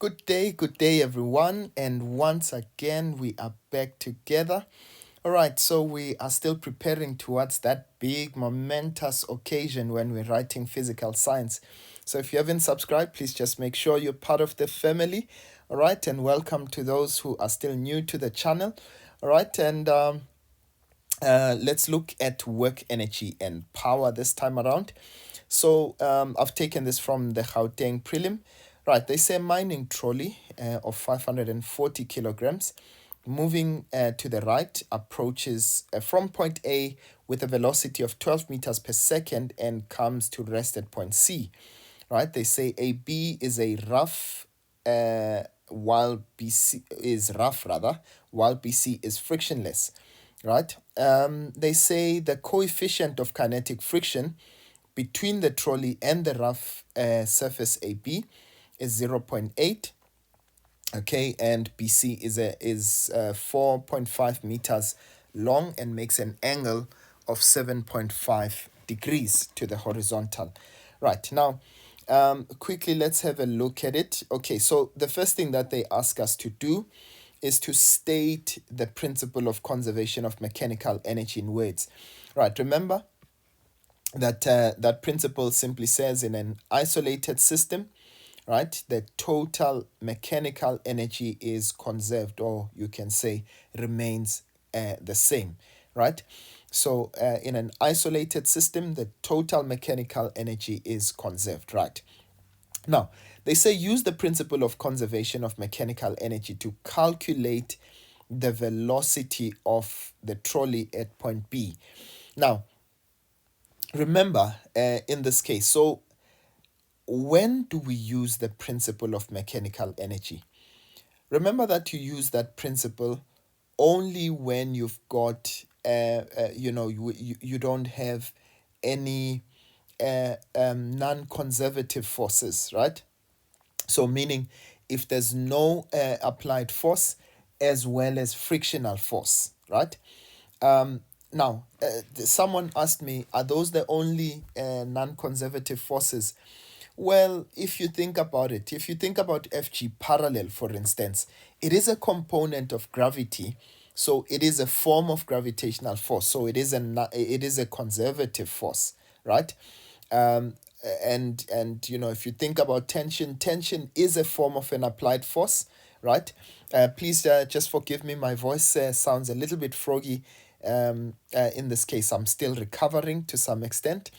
Good day, everyone. And once again, we are back together. All right, so we are still preparing towards that big, momentous occasion when we're writing physical science. So if you haven't subscribed, please just make sure you're part of the family. All right, and welcome to those who are still new to the channel. All right, and let's look at work energy and power this time around. So I've taken this from the Gauteng Prelim. Right, they say mining trolley of 540 kilograms moving to the right approaches from point A with a velocity of 12 meters per second and comes to rest at point C. Right, they say AB is a rough while BC is rough rather, while BC is frictionless. Right, they say the coefficient of kinetic friction between the trolley and the rough surface AB is 0.8. Okay, and BC is 4.5 meters long and makes an angle of 7.5 degrees to the horizontal. Right, now quickly let's have a look at it. Okay, so the first thing that they ask us to do is to state the principle of conservation of mechanical energy in words. Right, remember that that principle simply says in an isolated system, right, the total mechanical energy is conserved, or you can say remains the same, right? So in an isolated system, the total mechanical energy is conserved, right? Now, they say use the principle of conservation of mechanical energy to calculate the velocity of the trolley at point B. Now, remember in this case, so when do we use the principle of mechanical energy? Remember that you use that principle only when you've got, you don't have any non-conservative forces, right? So meaning if there's no applied force as well as frictional force, right? Now, someone asked me, are those the only non-conservative forces? Well, if you think about it, if you think about FG parallel, for instance, it is a component of gravity, so it is a form of gravitational force. So it is a conservative force, right? Um, and if you think about tension is a form of an applied force, right? Please just forgive me, my voice sounds a little bit froggy. In this case, I'm still recovering to some extent.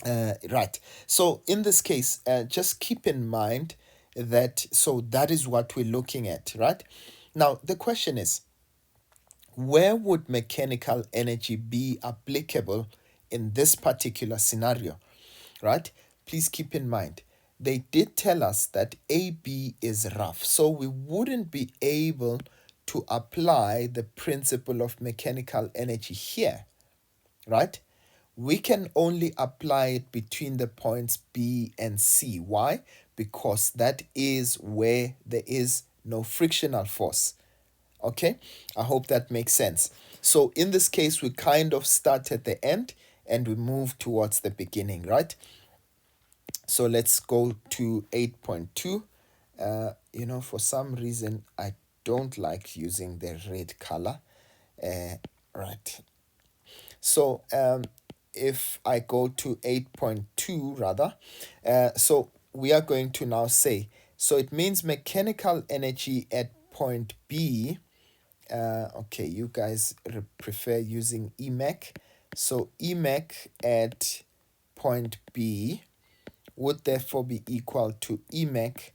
Right. So in this case, just keep in mind that is what we're looking at, right? Now, the question is, where would mechanical energy be applicable in this particular scenario, right? Please keep in mind, they did tell us that AB is rough, so we wouldn't be able to apply the principle of mechanical energy here, right? We can only apply it between the points B and C. Why? Because that is where there is no frictional force. Okay, I hope that makes sense. So in this case, we kind of start at the end and we move towards the beginning, right? So let's go to 8.2. For some reason, I don't like using the red color. Right. So if I go to 8.2 rather, so we are going to now say, so it means mechanical energy at point B. Okay, you guys prefer using EMAC. So EMAC at point B would therefore be equal to EMAC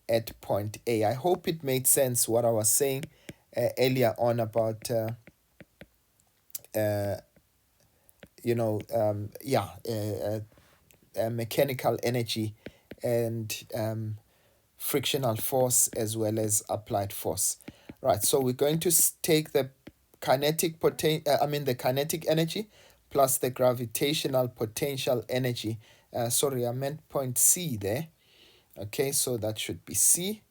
at point A. I hope it made sense what I was saying earlier on about mechanical energy and frictional force as well as applied force. Right, so we're going to take the the kinetic energy plus the gravitational potential energy. Sorry, I meant point C there. Okay, so that should be C,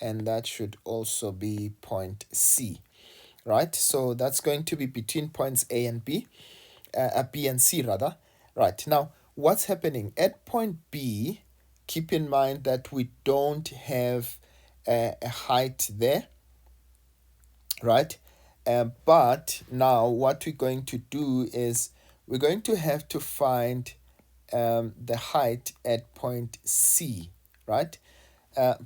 and that should also be point C. Right, so that's going to be between points A and B. B and C rather. Right, now what's happening at point B, keep in mind that we don't have a height there, right? But now what we're going to do is we're going to have to find the height at point C, right?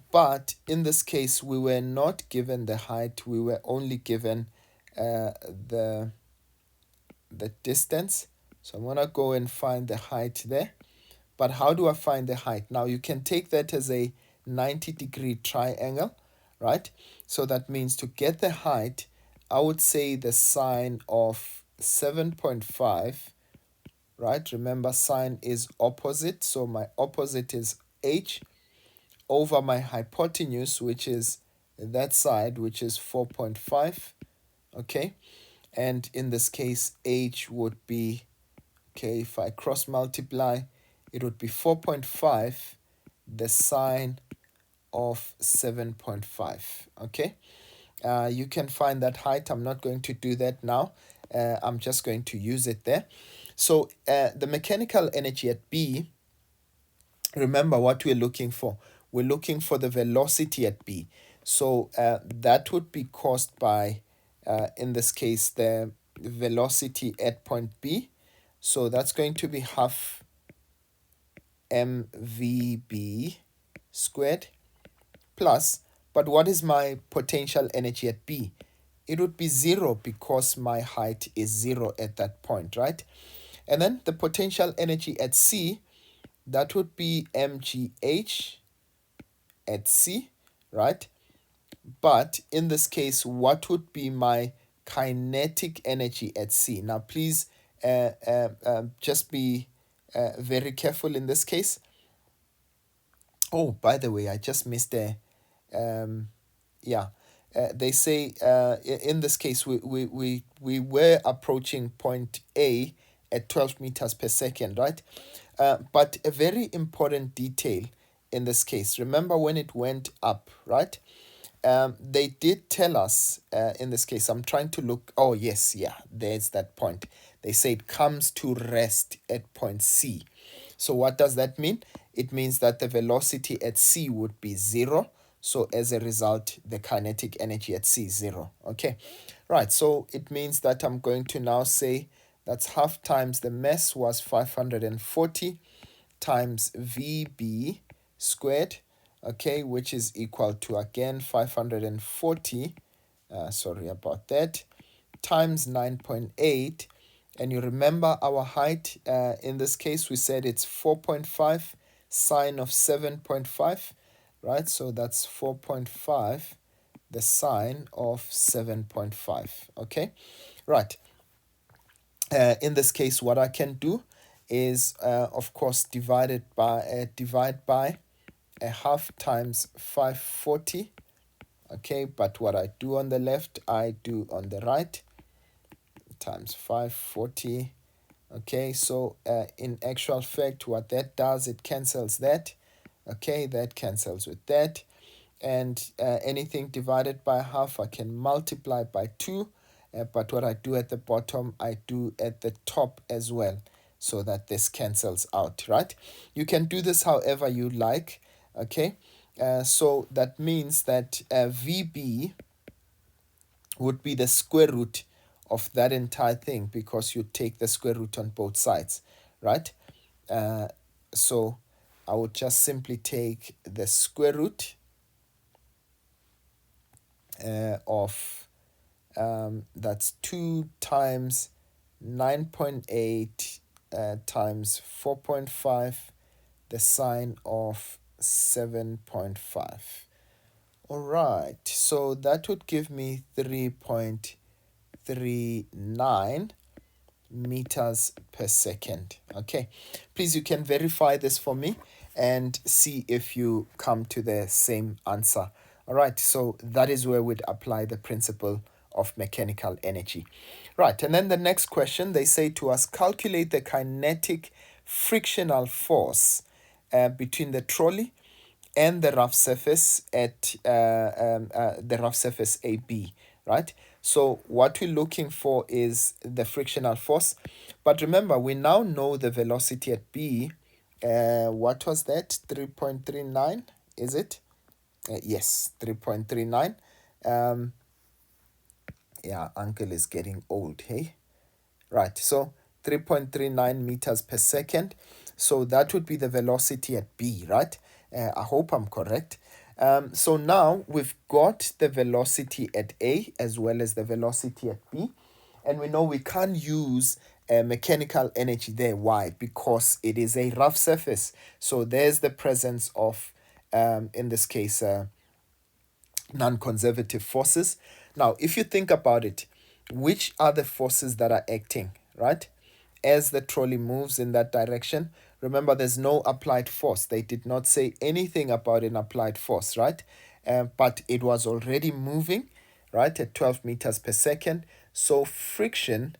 But in this case, we were not given the height. We were only given the distance. So I'm going to go and find the height there. But how do I find the height? Now, you can take that as a 90-degree triangle, right? So that means to get the height, I would say the sine of 7.5, right? Remember, sine is opposite. So my opposite is h over my hypotenuse, which is that side, which is 4.5, okay? And in this case, h would be, okay, if I cross multiply, it would be 4.5, the sine of 7.5, okay? You can find that height. I'm not going to do that now. I'm just going to use it there. So the mechanical energy at B, remember what we're looking for. We're looking for the velocity at B. So that would be caused by, in this case, the velocity at point B. So that's going to be half mvb squared plus, but what is my potential energy at B? It would be 0 because my height is 0 at that point, right? And then the potential energy at C, that would be mgh at C, right? But in this case, what would be my kinetic energy at C? Now, please just be very careful in this case. Oh, by the way, I just missed a yeah. They say in this case we were approaching point A at 12 meters per second, right? But a very important detail in this case, remember when it went up, right? They did tell us in this case, I'm trying to look, oh yes, yeah, there's that point. They say it comes to rest at point C. So what does that mean? It means that the velocity at C would be 0. So as a result, the kinetic energy at C is 0. Okay, right. So it means that I'm going to now say that's half times the mass was 540 times VB squared, okay, which is equal to, again, 540, sorry about that, times 9.8. And you remember our height, in this case, we said it's 4.5 sine of 7.5, right? So that's 4.5, the sine of 7.5, okay? Right. In this case, what I can do is, of course, divide by a half times 540, okay? But what I do on the left, I do on the right, times 540. Okay, so in actual fact, what that does, it cancels that. Okay, that cancels with that. And anything divided by half, I can multiply by 2. But what I do at the bottom, I do at the top as well, so that this cancels out, right? You can do this however you like, okay? So that means that VB would be the square root of that entire thing, because you take the square root on both sides, right? So I would just simply take the square root of that's 2 times 9.8 times 4.5, the sine of 7.5. All right, so that would give me 3.39 meters per second. Okay, please, you can verify this for me and see if you come to the same answer. All right, so that is where we'd apply the principle of mechanical energy. Right, and then the next question, they say to us, calculate the kinetic frictional force between the trolley and the rough surface at the rough surface AB, right? So what we're looking for is the frictional force. But remember, we now know the velocity at B What was that? 3.39, is it? Yes, 3.39. Yeah, uncle is getting old, hey? Right, so 3.39 meters per second. So that would be the velocity at B, right? I hope I'm correct. So now we've got the velocity at A as well as the velocity at B. And we know we can't use mechanical energy there. Why? Because it is a rough surface. So there's the presence of, in this case, non-conservative forces. Now, if you think about it, which are the forces that are acting, right? As the trolley moves in that direction, remember there's no applied force. They did not say anything about an applied force, right? But it was already moving, right, at 12 meters per second. So friction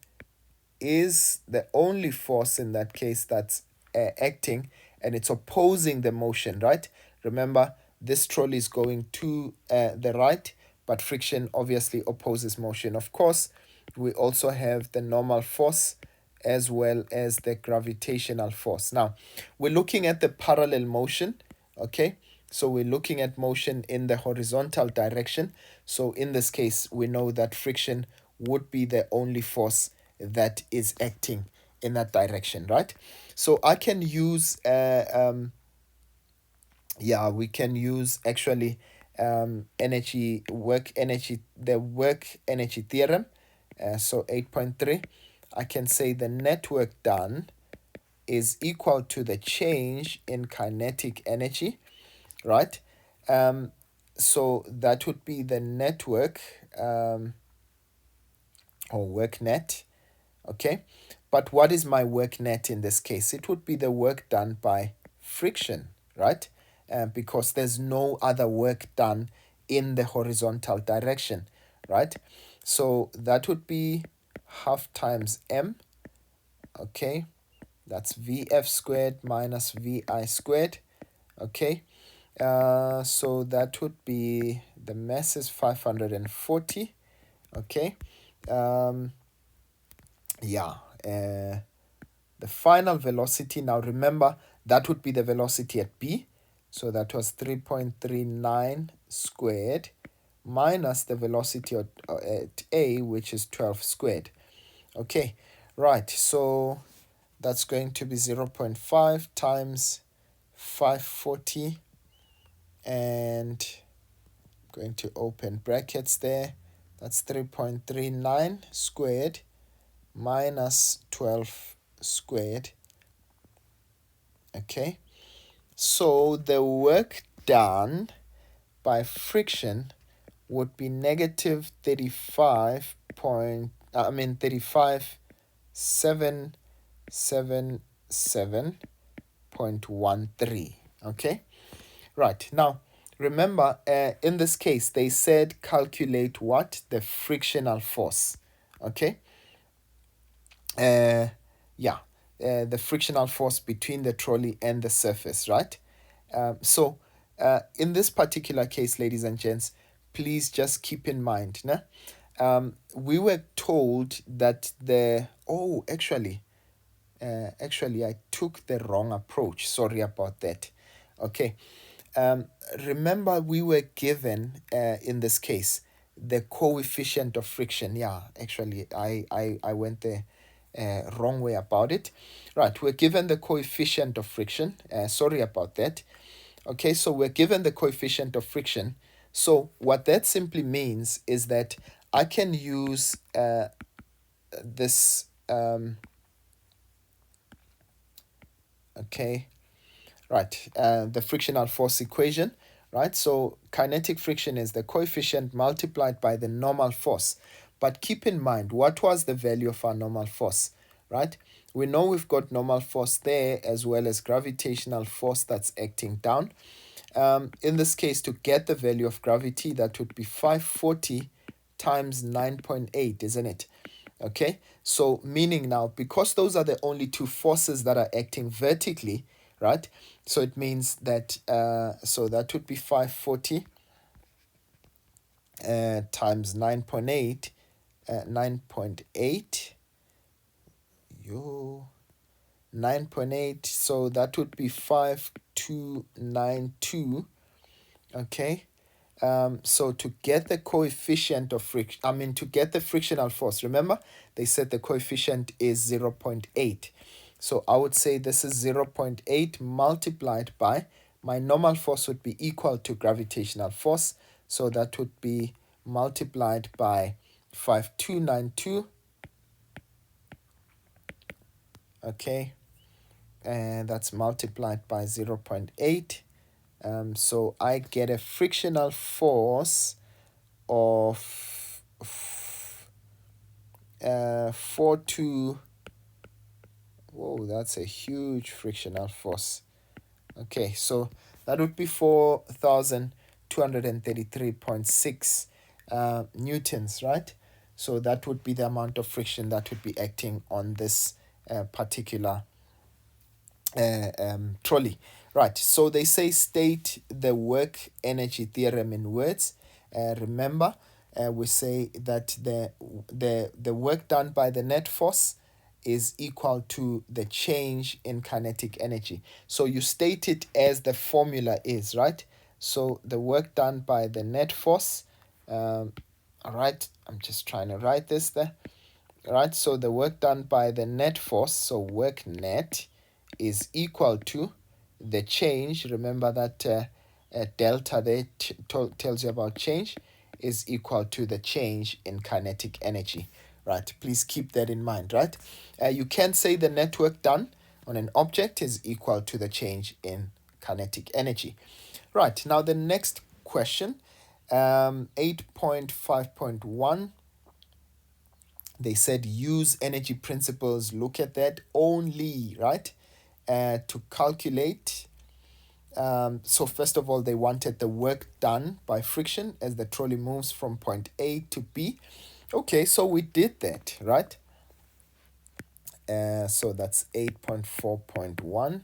is the only force in that case that's acting, and it's opposing the motion, right? Remember, this trolley is going to the right, but friction obviously opposes motion. Of course, we also have the normal force as well as the gravitational force. Now, we're looking at the parallel motion, okay? So we're looking at motion in the horizontal direction. So in this case, we know that friction would be the only force that is acting in that direction, right? So I can use we can use actually the work energy theorem. So 8.3, I can say the net work done is equal to the change in kinetic energy, right? So that would be the network or work net. Okay, but what is my work net in this case? It would be the work done by friction, right? Because there's no other work done in the horizontal direction, right? So that would be half times m, okay? That's Vf squared minus Vi squared, okay? So that would be, the mass is 540, okay? Yeah, the final velocity, now remember, that would be the velocity at B. So that was 3.39 squared minus the velocity at A, which is 12 squared. Okay, right, so that's going to be 0.5 times 540, and I'm going to open brackets there. That's 3.39 squared minus 12 squared. Okay, so the work done by friction would be negative 35.777.13. Okay, right, now remember, in this case they said calculate what? The frictional force. Okay, the frictional force between the trolley and the surface, right? So in this particular case, ladies and gents, please just keep in mind, we were told that actually I took the wrong approach. Sorry about that. Okay. Remember, we were given, in this case, the coefficient of friction. Yeah, actually, I went the wrong way about it. Right, we're given the coefficient of friction. Sorry about that. Okay, so we're given the coefficient of friction. So what that simply means is that I can use this, okay, right, the frictional force equation, right? So kinetic friction is the coefficient multiplied by the normal force. But keep in mind, what was the value of our normal force, right? We know we've got normal force there as well as gravitational force that's acting down. In this case, to get the value of gravity, that would be 540 times 9.8, isn't it? Okay, so meaning now, because those are the only two forces that are acting vertically, right? So it means that, so that would be 540 times 9.8, 9.8, 9.8, so that would be 5292. Okay. So to get the coefficient of friction, to get the frictional force, remember they said the coefficient is 0.8. So I would say this is 0.8 multiplied by, my normal force would be equal to gravitational force. So that would be multiplied by 5292. Okay. And that's multiplied by 0.8. So I get a frictional force of 42. Whoa, that's a huge frictional force. Okay, so that would be 4,233.6 newtons, right? So that would be the amount of friction that would be acting on this particular trolley. Right, so they say state the work energy theorem in words. Remember, we say that the work done by the net force is equal to the change in kinetic energy. So you state it as the formula is, right? So the work done by the net force, all right, I'm just trying to write this there. All right, so the work done by the net force, so work net, is equal to the change. Remember that delta there tells you about change, is equal to the change in kinetic energy. Right, please keep that in mind, right? You can say the net work done on an object is equal to the change in kinetic energy. Right, now the next question, 8.5.1, they said use energy principles. Look at that only, right? To calculate. So first of all, they wanted the work done by friction as the trolley moves from point A to B. Okay, so we did that, right? So that's 8.4.1.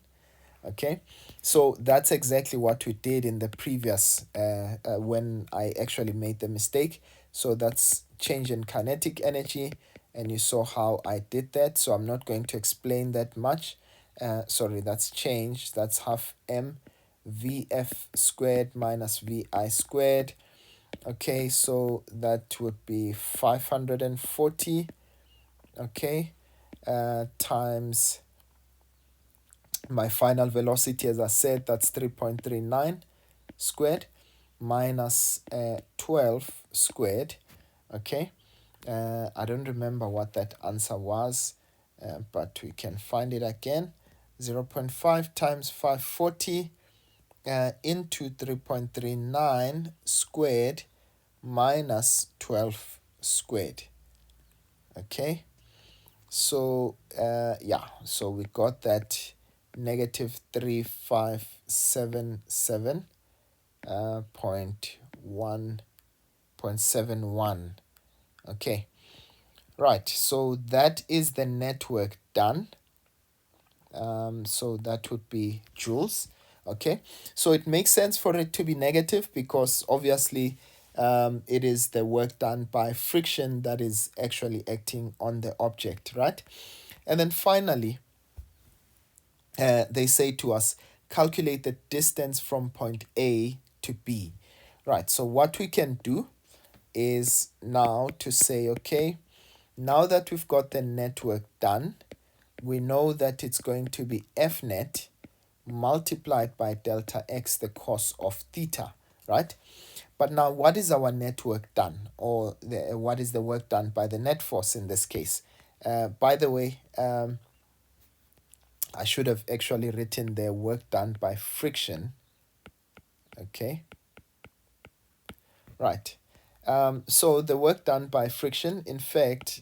Okay, so that's exactly what we did in the previous when I actually made the mistake. So that's change in kinetic energy, and you saw how I did that, so I'm not going to explain that much. Sorry, that's change, that's half m vf squared minus vi squared. Okay, so that would be 540, okay, times my final velocity, as I said, that's 3.39 squared minus 12 squared. Okay, I don't remember what that answer was, but we can find it again. 0.5 times 540 into 3.39 squared minus 12 squared. Okay, so so we got that negative 3577 0.1.71. Okay, right, so that is the network done. So that would be joules. Okay, so it makes sense for it to be negative because obviously it is the work done by friction that is actually acting on the object, right? And then finally, they say to us, calculate the distance from point A to B. Right, so what we can do is now to say, okay, now that we've got the network done, we know that it's going to be F net multiplied by delta x, the cos of theta, right? But now what is our network done, or what is the work done by the net force in this case? By the way, I should have actually written the work done by friction. Okay, right. So the work done by friction, in fact,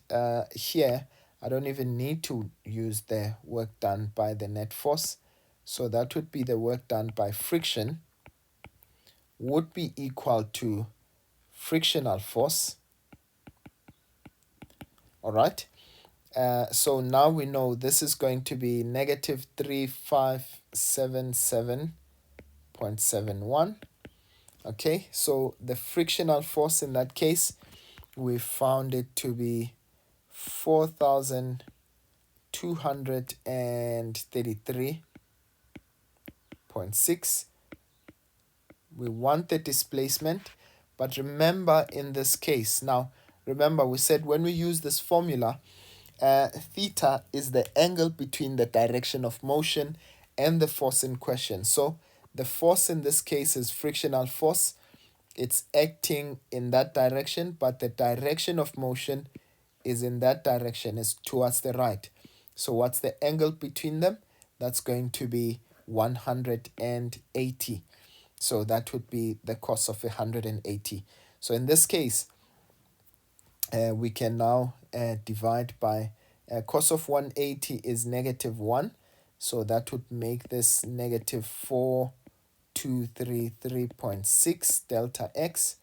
here I don't even need to use the work done by the net force. So that would be the work done by friction would be equal to frictional force. All right. So now we know this is going to be negative 3577.71. Okay, so the frictional force in that case, we found it to be 4,233 233.6. We want the displacement, but remember in this case, now remember we said when we use this formula, theta is the angle between the direction of motion and the force in question. So the force in this case is frictional force. It's acting in that direction, but the direction of motion is in that direction, is towards the right. So what's the angle between them? That's going to be 180. So that would be the cos of 180. So in this case, we can now divide by cos of 180 is -1. So that would make this -4233.6 delta x.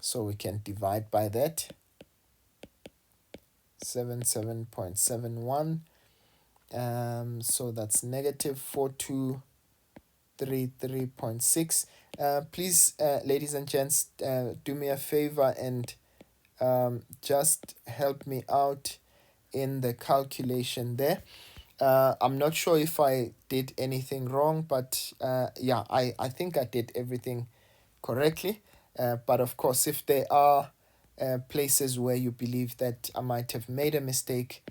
So we can divide by that. 77.71. So that's -4233.6. Please, ladies and gents, do me a favor and just help me out in the calculation there. I'm not sure if I did anything wrong, but yeah, I think I did everything correctly. But of course, if there are places where you believe that I might have made a mistake,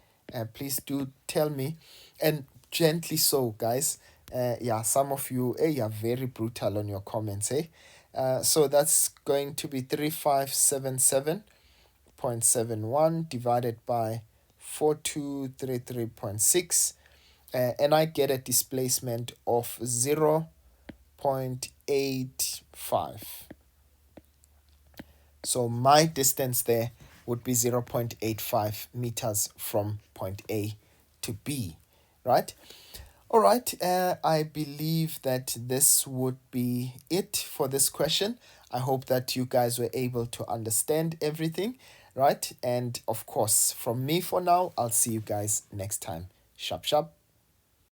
please do tell me, and gently so, guys. Yeah, some of you, are very brutal on your comments, eh? So that's going to be 3577.71 divided by 4233.6, and I get a displacement of 0.85. So my distance there would be 0.85 meters from point A to B, right? All right, I believe that this would be it for this question. I hope that you guys were able to understand everything, right? And of course, from me for now, I'll see you guys next time. Sharp, sharp.